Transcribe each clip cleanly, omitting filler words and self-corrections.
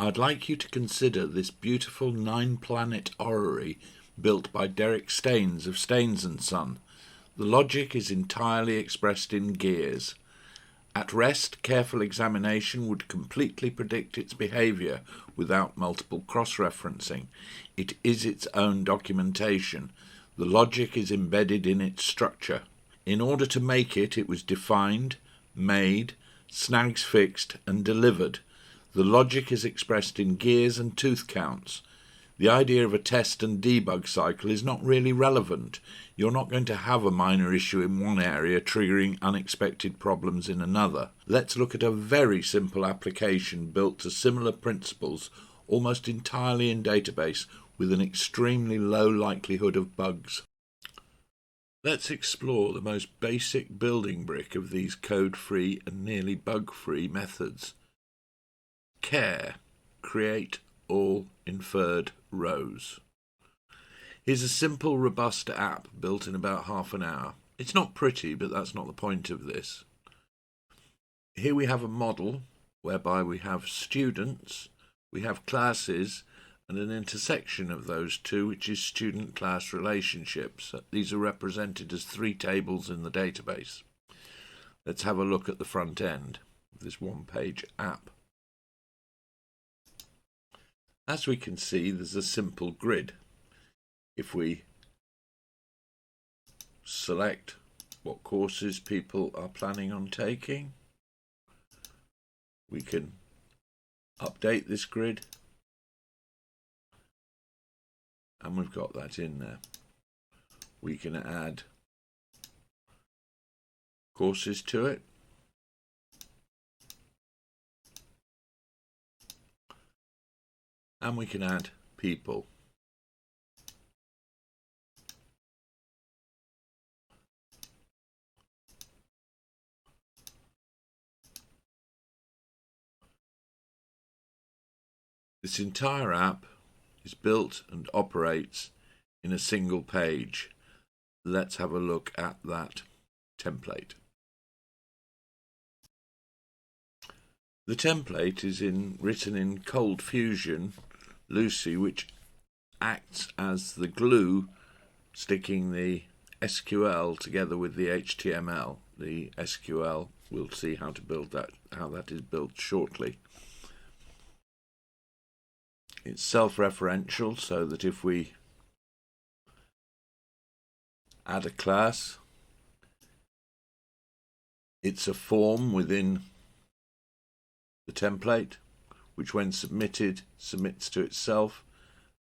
I'd like you to consider this beautiful 9-planet orrery built by Derek Staines of Staines & Son. The logic is entirely expressed in gears. At rest, careful examination would completely predict its behaviour without multiple cross-referencing. It is its own documentation. The logic is embedded in its structure. In order to make it, it was defined, made, snags fixed, and delivered. The logic is expressed in gears and tooth counts. The idea of a test and debug cycle is not really relevant. You're not going to have a minor issue in one area triggering unexpected problems in another. Let's look at a very simple application built to similar principles, almost entirely in database, with an extremely low likelihood of bugs. Let's explore the most basic building brick of these code-free and nearly bug-free methods. CAIR, create all inferred rows. Here's a simple, robust app built in about half an hour. It's not pretty, but that's not the point of this. Here we have a model whereby we have students, we have classes, and an intersection of those two, which is student-class relationships. These are represented as 3 tables in the database. Let's have a look at the front end of this one-page app. As we can see, there's a simple grid. If we select what courses people are planning on taking, we can update this grid, and we've got that in there. We can add courses to it. And we can add people. This entire app is built and operates in a single page. Let's have a look at that template. The template is written in Cold Fusion Lucy, which acts as the glue sticking the SQL together with the HTML. The SQL, we'll see how to build that, how that is built shortly. It's self-referential, so that if we add a class, it's a form within the template, which when submitted, submits to itself,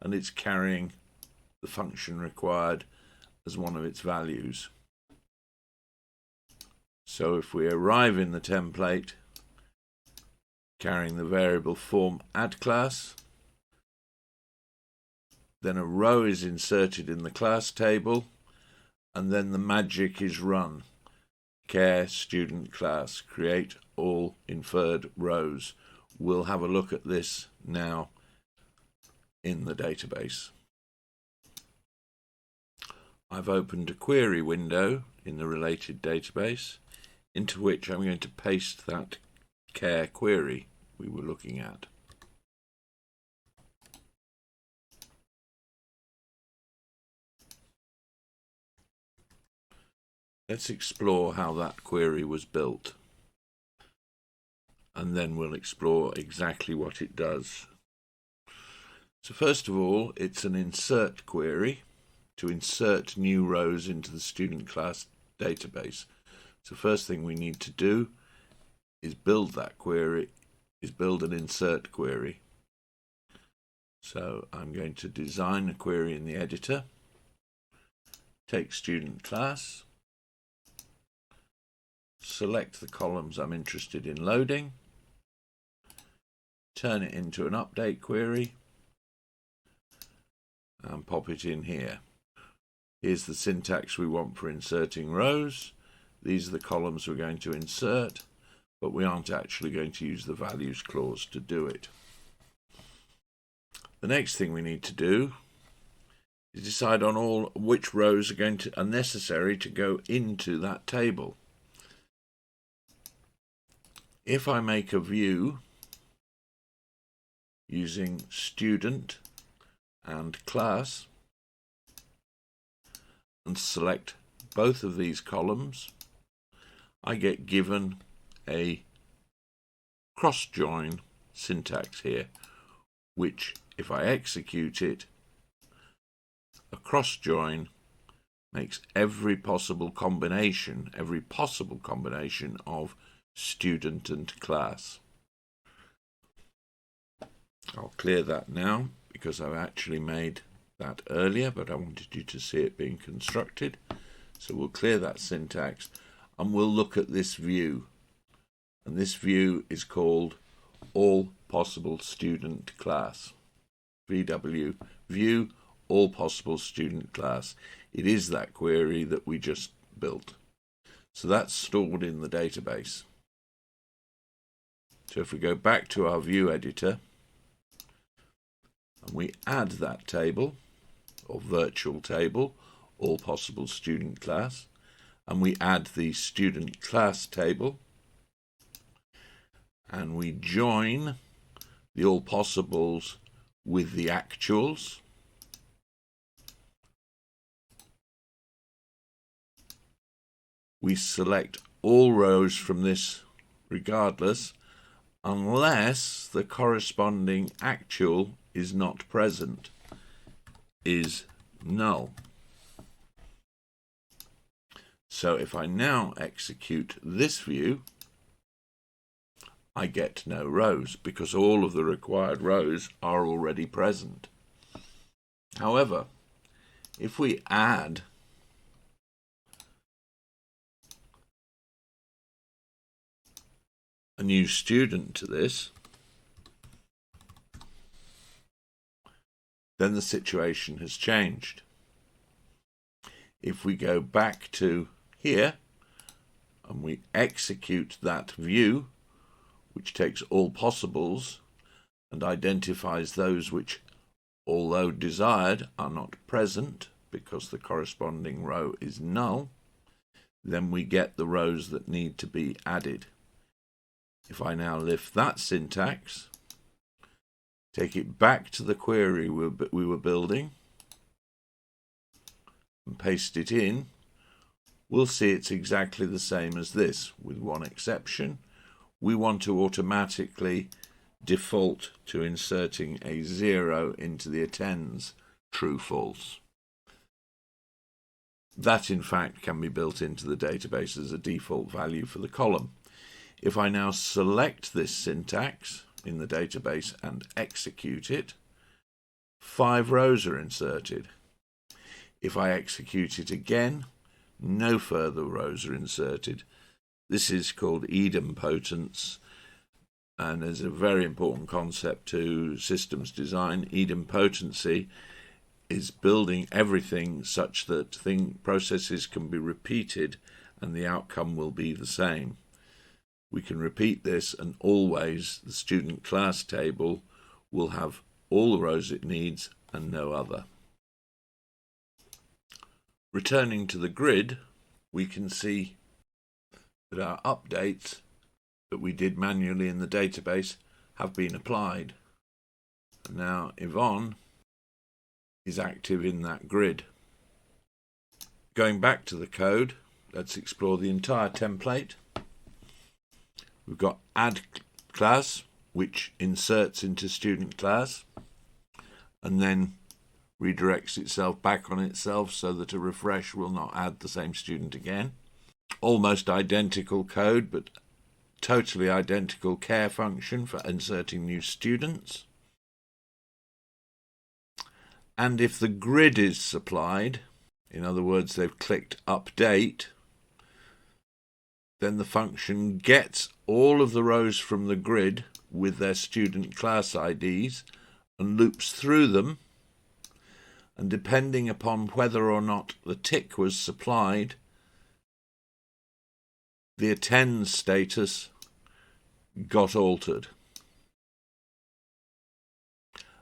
and it's carrying the function required as one of its values. So if we arrive in the template carrying the variable form add class, then a row is inserted in the class table, and then the magic is run. CAIR student class, create all inferred rows. We'll have a look at this now in the database. I've opened a query window in the related database into which I'm going to paste that CAIR query we were looking at. Let's explore how that query was built, and then we'll explore exactly what it does. So first of all, it's an insert query to insert new rows into the student class database. So first thing we need to do is build that query, is build an insert query. So I'm going to design a query in the editor, take student class, select the columns I'm interested in loading, turn it into an update query, and pop it in here. Here's the syntax we want for inserting rows. These are the columns we're going to insert, but we aren't actually going to use the values clause to do it. The next thing we need to do is decide on which rows are necessary to go into that table. If I make a view using student and class and select both of these columns, I get given a cross-join syntax here, which, if I execute it, a cross-join makes every possible combination of student and class. I'll clear that now because I've actually made that earlier, but I wanted you to see it being constructed. So we'll clear that syntax and we'll look at this view. And this view is called all possible student class. VW, view all possible student class. It is that query that we just built. So that's stored in the database. So if we go back to our view editor and we add that table, or virtual table, all possible student class, and we add the student class table, and we join the all possibles with the actuals, we select all rows from this regardless, unless the corresponding actual is not present, is null. So if I now execute this view, I get no rows because all of the required rows are already present. However, if we add a new student to this, then the situation has changed. If we go back to here and we execute that view, which takes all possibles and identifies those which, although desired, are not present because the corresponding row is null, then we get the rows that need to be added. If I now lift that syntax, take it back to the query we were building, and paste it in, we'll see it's exactly the same as this, with one exception. We want to automatically default to inserting a 0 into the attends, true, false. That, in fact, can be built into the database as a default value for the column. If I now select this syntax in the database and execute it, 5 rows are inserted. If I execute it again, no further rows are inserted. This is called idempotence, and is a very important concept to systems design. Idempotency is building everything such that processes can be repeated and the outcome will be the same. We can repeat this, and always the student class table will have all the rows it needs and no other. Returning to the grid, we can see that our updates that we did manually in the database have been applied. And now Yvonne is active in that grid. Going back to the code, let's explore the entire template. We've got add class, which inserts into student class and then redirects itself back on itself so that a refresh will not add the same student again. Almost identical code, but totally identical CAIR function for inserting new students. And if the grid is supplied, in other words, they've clicked update, then the function gets all of the rows from the grid with their student class IDs and loops through them, and depending upon whether or not the tick was supplied, the attend status got altered.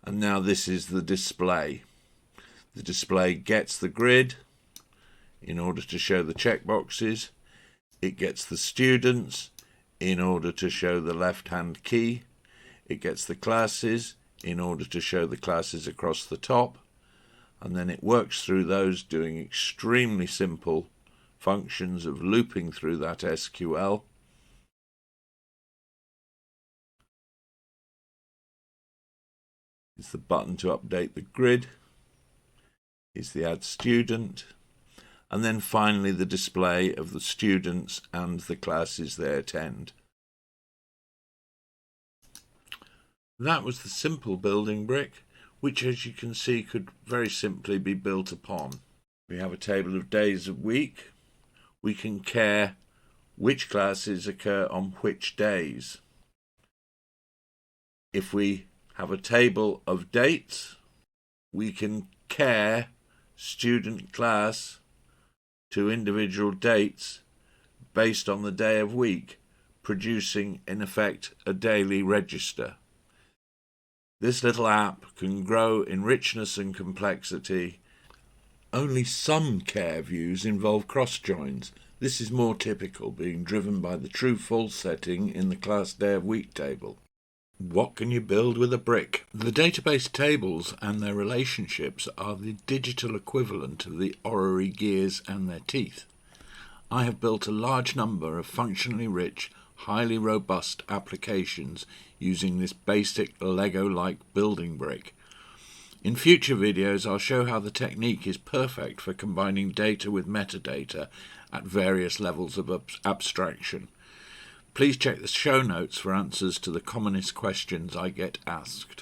And now this is the display. The display gets the grid in order to show the checkboxes. It gets the students in order to show the left-hand key. It gets the classes in order to show the classes across the top, and then it works through those, doing extremely simple functions of looping through that SQL. It's the button to update the grid, is the add student, and then finally the display of the students and the classes they attend. That was the simple building brick, which, as you can see, could very simply be built upon. We have a table of days of week. We can care which classes occur on which days. If we have a table of dates, we can care student class to individual dates based on the day of week, producing in effect a daily register. This little app can grow in richness and complexity. Only some CAIR views involve cross-joins. This is more typical, being driven by the true-false setting in the class day of week table. What can you build with a brick? The database tables and their relationships are the digital equivalent of the Orrery gears and their teeth. I have built a large number of functionally rich, highly robust applications using this basic Lego-like building brick. In future videos, I'll show how the technique is perfect for combining data with metadata at various levels of abstraction. Please check the show notes for answers to the commonest questions I get asked.